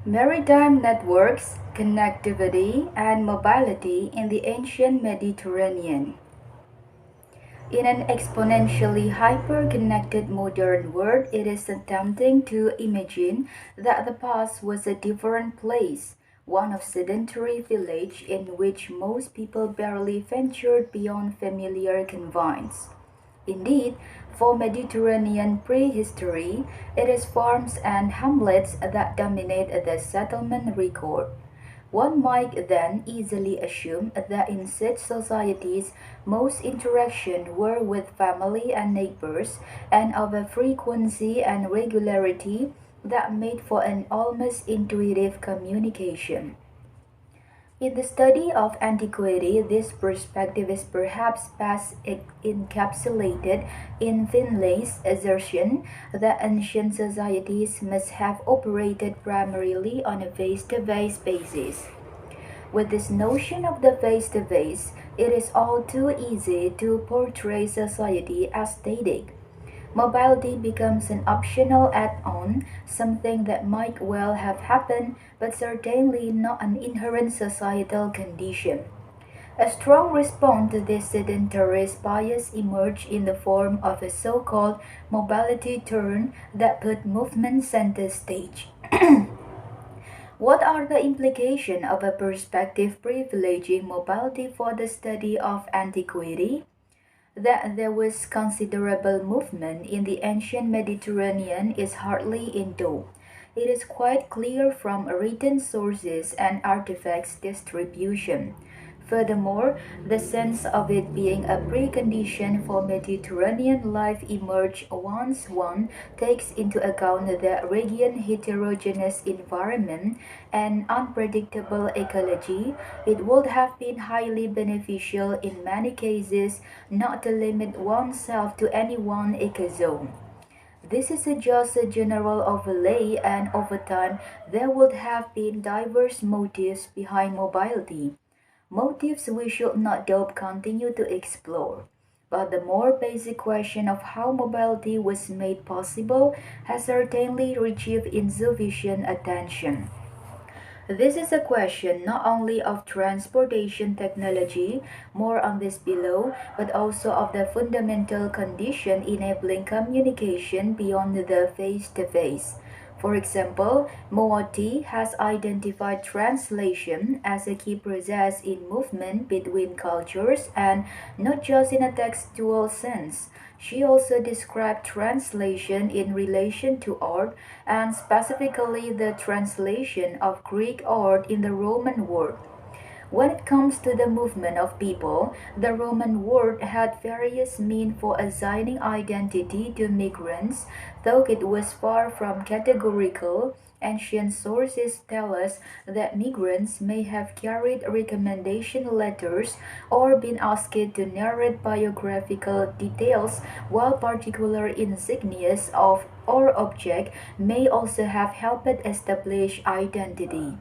Maritime networks, connectivity, and mobility in the ancient Mediterranean. In an exponentially hyper-connected modern world, it is tempting to imagine that the past was a different place, one of sedentary village in which most people barely ventured beyond familiar confines. Indeed, for Mediterranean prehistory, it is farms and hamlets that dominate the settlement record. One might then easily assume that in such societies most interactions were with family and neighbors, and of a frequency and regularity that made for an almost intuitive communication. In the study of antiquity, this perspective is perhaps best encapsulated in Finlay's assertion that ancient societies must have operated primarily on a face-to-face basis. With this notion of the face-to-face, it is all too easy to portray society as static. Mobility becomes an optional add-on, something that might well have happened, but certainly not an inherent societal condition. A strong response to this sedentarist bias emerged in the form of a so-called mobility turn that put movement center stage. What are the implications of a perspective privileging mobility for the study of antiquity? That there was considerable movement in the ancient Mediterranean is hardly in doubt. It is quite clear from written sources and artifacts distribution. Furthermore, the sense of it being a precondition for Mediterranean life emerged once one takes into account the region's heterogeneous environment and unpredictable ecology. It would have been highly beneficial in many cases not to limit oneself to any one ecozone. This is just a general overlay, and over time there would have been diverse motives behind mobility. Motives we should not doubt continue to explore. But the more basic question of how mobility was made possible has certainly received insufficient attention. This is a question not only of transportation technology, more on this below, but also of the fundamental condition enabling communication beyond the face-to-face. For example, Moati has identified translation as a key process in movement between cultures and not just in a textual sense. She also described translation in relation to art and specifically the translation of Greek art in the Roman world. When it comes to the movement of people, the Roman world had various means for assigning identity to migrants, though it was far from categorical. Ancient sources tell us that migrants may have carried recommendation letters or been asked to narrate biographical details, while particular insignias of or object may also have helped establish identity.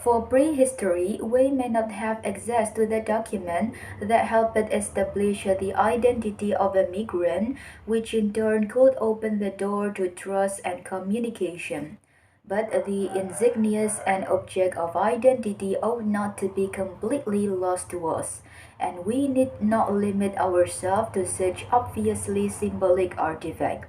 For prehistory, we may not have access to the document that helped establish the identity of a migrant, which in turn could open the door to trust and communication. But the insignias and object of identity ought not to be completely lost to us, and we need not limit ourselves to such obviously symbolic artifacts.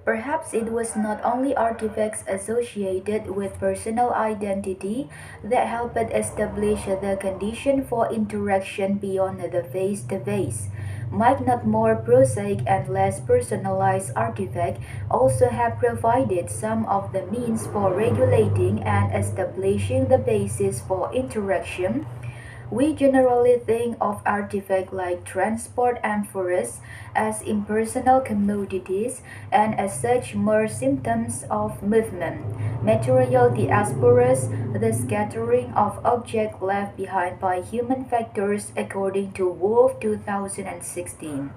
Perhaps it was not only artifacts associated with personal identity that helped establish the condition for interaction beyond the face-to-face. Might not more prosaic and less personalized artifacts also have provided some of the means for regulating and establishing the basis for interaction? We generally think of artifacts like transport amphoras as impersonal commodities and as such mere symptoms of movement. Material diasporas, the scattering of objects left behind by human factors according to Wolf 2016.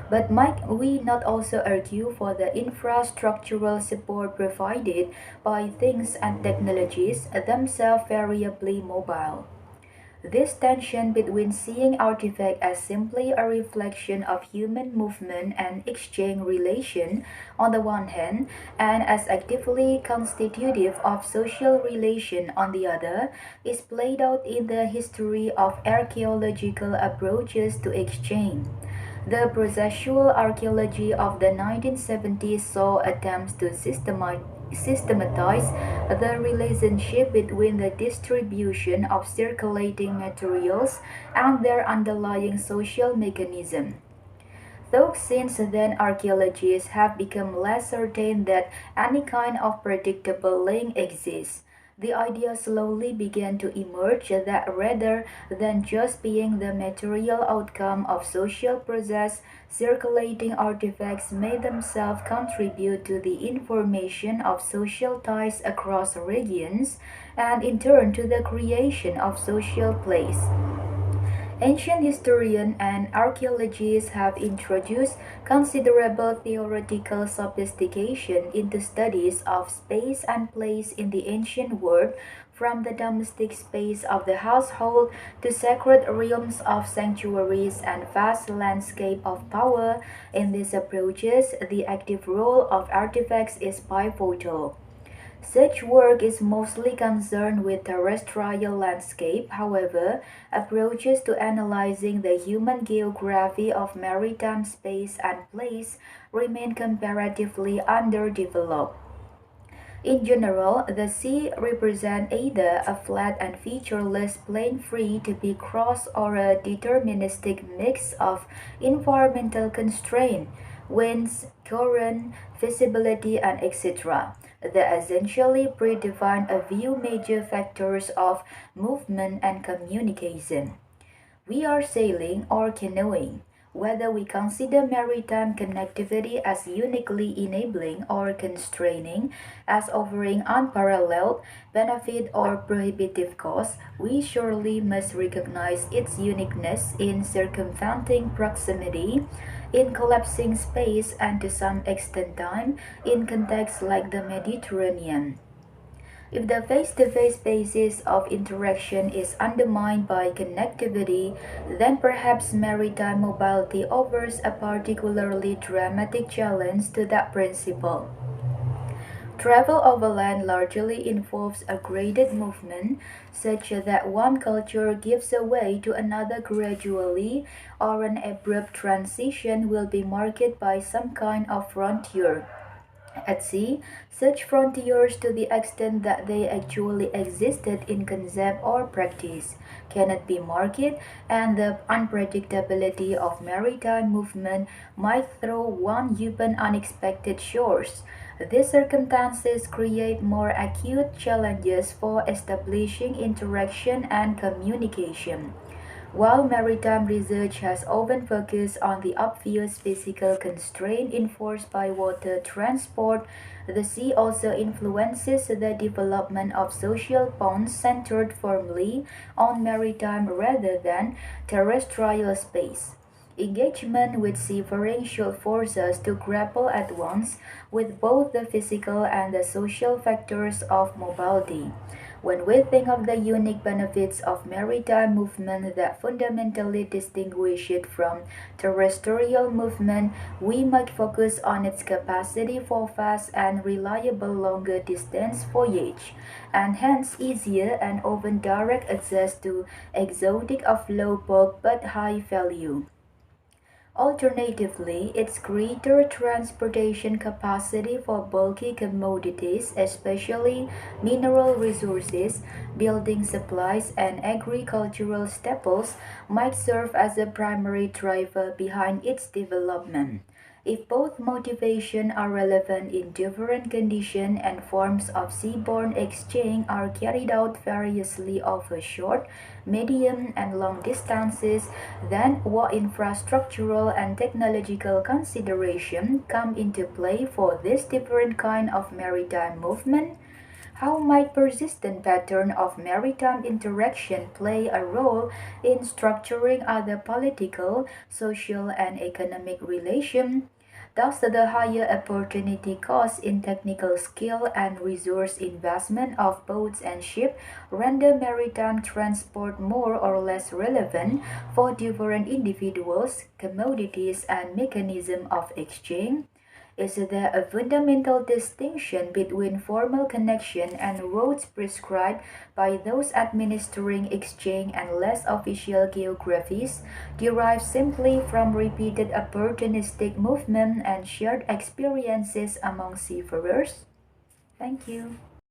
But might we not also argue for the infrastructural support provided by things and technologies themselves variably mobile? This tension between seeing artifact as simply a reflection of human movement and exchange relation on the one hand, and as actively constitutive of social relation on the other, is played out in the history of archaeological approaches to exchange. The processual archaeology of the 1970s saw attempts to systematize the relationship between the distribution of circulating materials and their underlying social mechanism. Though since then archaeologists have become less certain that any kind of predictable link exists, the idea slowly began to emerge that rather than just being the material outcome of social process, circulating artifacts may themselves contribute to the information of social ties across regions and in turn to the creation of social place. Ancient historians and archaeologists have introduced considerable theoretical sophistication into studies of space and place in the ancient world, from the domestic space of the household to sacred realms of sanctuaries and vast landscape of power. In these approaches, the active role of artifacts is pivotal. Such work is mostly concerned with terrestrial landscape. However, approaches to analyzing the human geography of maritime space and place remain comparatively underdeveloped. In general, the sea represents either a flat and featureless plain free to be crossed or a deterministic mix of environmental constraints, winds, current, visibility, and etc. that essentially predefine a few major factors of movement and communication. We are sailing or canoeing. Whether we consider maritime connectivity as uniquely enabling or constraining, as offering unparalleled benefit or prohibitive cost, we surely must recognize its uniqueness in circumventing proximity, in collapsing space, and to some extent time, in contexts like the Mediterranean. If the face-to-face basis of interaction is undermined by connectivity, then perhaps maritime mobility offers a particularly dramatic challenge to that principle. Travel overland largely involves a graded movement, such that one culture gives way to another gradually, or an abrupt transition will be marked by some kind of frontier. At sea, such frontiers, to the extent that they actually existed in concept or practice, cannot be marked, and the unpredictability of maritime movement might throw one upon unexpected shores. These circumstances create more acute challenges for establishing interaction and communication. While maritime research has often focused on the obvious physical constraint enforced by water transport, the sea also influences the development of social bonds centered firmly on maritime rather than terrestrial space. Engagement with seafaring should force us to grapple at once with both the physical and the social factors of mobility. When we think of the unique benefits of maritime movement that fundamentally distinguish it from terrestrial movement, we might focus on its capacity for fast and reliable longer distance voyage, and hence easier and often direct access to exotic of low bulk but high value. Alternatively, its greater transportation capacity for bulky commodities, especially mineral resources, building supplies, and agricultural staples, might serve as a primary driver behind its development. If both motivations are relevant in different conditions and forms of seaborne exchange are carried out variously over short, medium, and long distances, then what infrastructural and technological considerations come into play for this different kind of maritime movement? How might persistent pattern of maritime interaction play a role in structuring other political, social, and economic relations? Thus, the higher opportunity cost in technical skill and resource investment of boats and ships render maritime transport more or less relevant for different individuals, commodities, and mechanism of exchange. Is there a fundamental distinction between formal connection and routes prescribed by those administering exchange and less official geographies, derived simply from repeated opportunistic movement and shared experiences among seafarers? Thank you.